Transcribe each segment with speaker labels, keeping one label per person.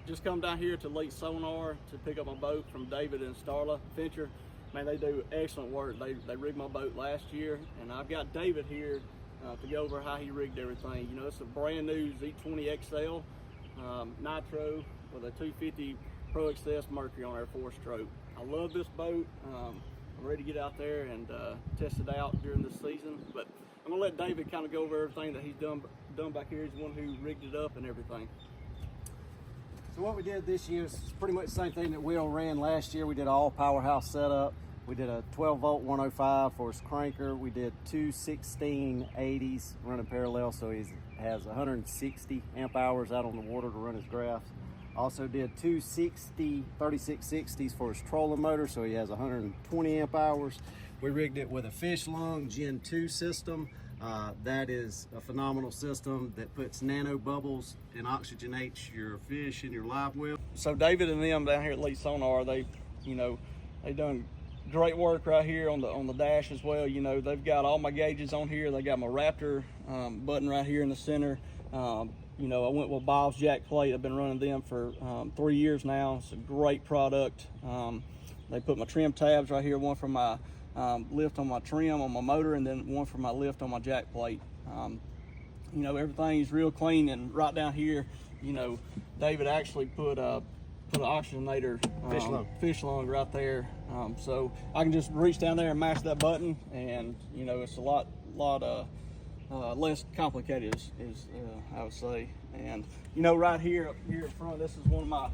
Speaker 1: Just come down here to Lake Sonar to pick up my boat from David and Starla Fincher. Man, they do excellent work. They rigged my boat last year, and I've got David here to go over how he rigged everything. You know, it's a brand new Z20 XL Nitro with a 250 Pro XS Mercury on our 4-stroke. I love this boat. I'm ready to get out there and test it out during this season. But I'm gonna let David kind of go over everything that he's done back here. He's the one who rigged it up and everything.
Speaker 2: So what we did this year is pretty much the same thing that Will ran last year. We did an all powerhouse setup. We did a 12 volt 105 for his cranker. We did two 1680s running parallel, so he has 160 amp hours out on the water to run his graphs. Also did two 3660s for his trolling motor, so he has 120 amp hours. We rigged it with a Fish Lung Gen 2 system. That is a phenomenal system that puts nano bubbles and oxygenates your fish in your live well.
Speaker 1: So David and them down here at Lake Sonar, they done great work right here on the dash as well. You know, they've got all my gauges on here. They got my Raptor button right here in the center. You know, I went with Bob's jack plate. I've been running them for 3 years now. It's a great product. They put my trim tabs right here, one for my lift on my trim on my motor, and then one for my lift on my jack plate. You know, everything's real clean, and right down here, you know, David actually put an oxygenator fish lung right there, so I can just reach down there and mash that button, and you know, it's a lot less complicated, is I would say. And you know, right here up here in front, this is one of my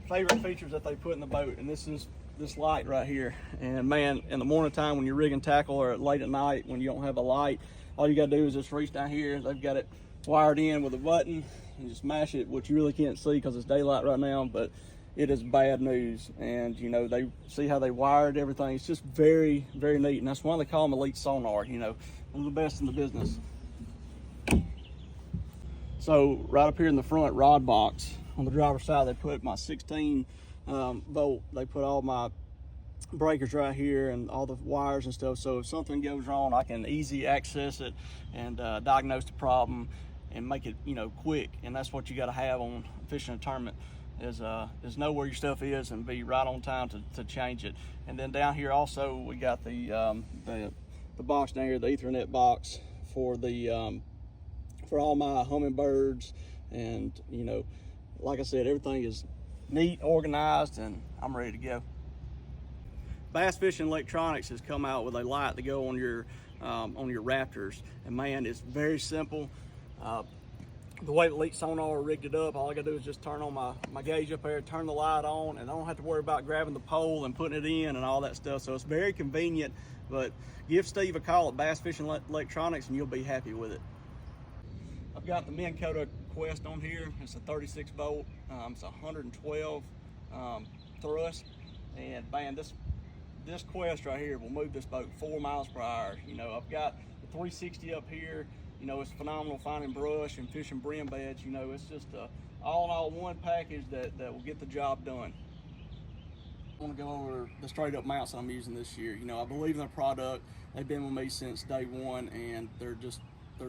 Speaker 1: favorite features that they put in the boat, and this is this light right here. And man, in the morning time when you're rigging tackle, or late at night when you don't have a light, all you gotta do is just reach down here. They've got it wired in with a button and just mash it, which you really can't see because it's daylight right now, but it is bad news. And you know, they see how they wired everything. It's just very, very neat, and that's why they call them Elite Sonar. You know, one of the best in the business. So right up here in the front rod box on the driver's side, they put my 16 volt. They put all my breakers right here and all the wires and stuff, so if something goes wrong, I can easy access it and diagnose the problem and make it, you know, quick. And that's what you got to have on fishing a tournament, is know where your stuff is and be right on time to change it. And then down here also we got the box down here, the Ethernet box for the for all my hummingbirds. And you know, like I said, everything is neat, organized, and I'm ready to go. Bass Fishing Electronics has come out with a light to go on your Raptors, and man, it's very simple. The way the Elite Sonar rigged it up, all I gotta do is just turn on my gauge up there, turn the light on, and I don't have to worry about grabbing the pole and putting it in and all that stuff. So it's very convenient. But give Steve a call at Bass Fishing Electronics and you'll be happy with it. I've got the Minn Kota Quest on here. It's a 36 volt. It's 112 thrust, and man, this Quest right here will move this boat 4 miles per hour. You know, I've got the 360 up here. You know, it's phenomenal finding brush and fishing brim beds. You know, it's just all in all one package that will get the job done. I want to go over the straight up mounts I'm using this year. You know, I believe in the product. They've been with me since day one, and they're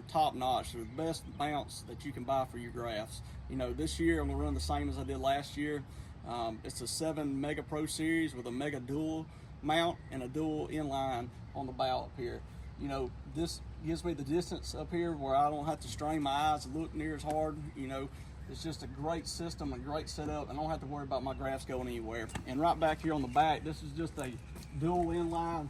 Speaker 1: top notch. They're the best mounts that you can buy for your graphs. You know, this year I'm gonna run the same as I did last year. It's a 7 Mega Pro Series with a Mega Dual mount and a dual inline on the bow up here. You know, this gives me the distance up here where I don't have to strain my eyes and look near as hard. You know, it's just a great system, a great setup, and I don't have to worry about my graphs going anywhere. And right back here on the back, this is just a dual inline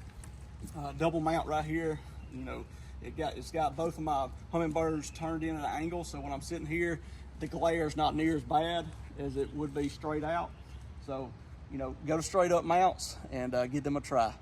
Speaker 1: double mount right here. You know, it's got both of my hummingbirds turned in at an angle, so when I'm sitting here, the glare is not near as bad as it would be straight out. So, you know, go to straight up mounts and give them a try.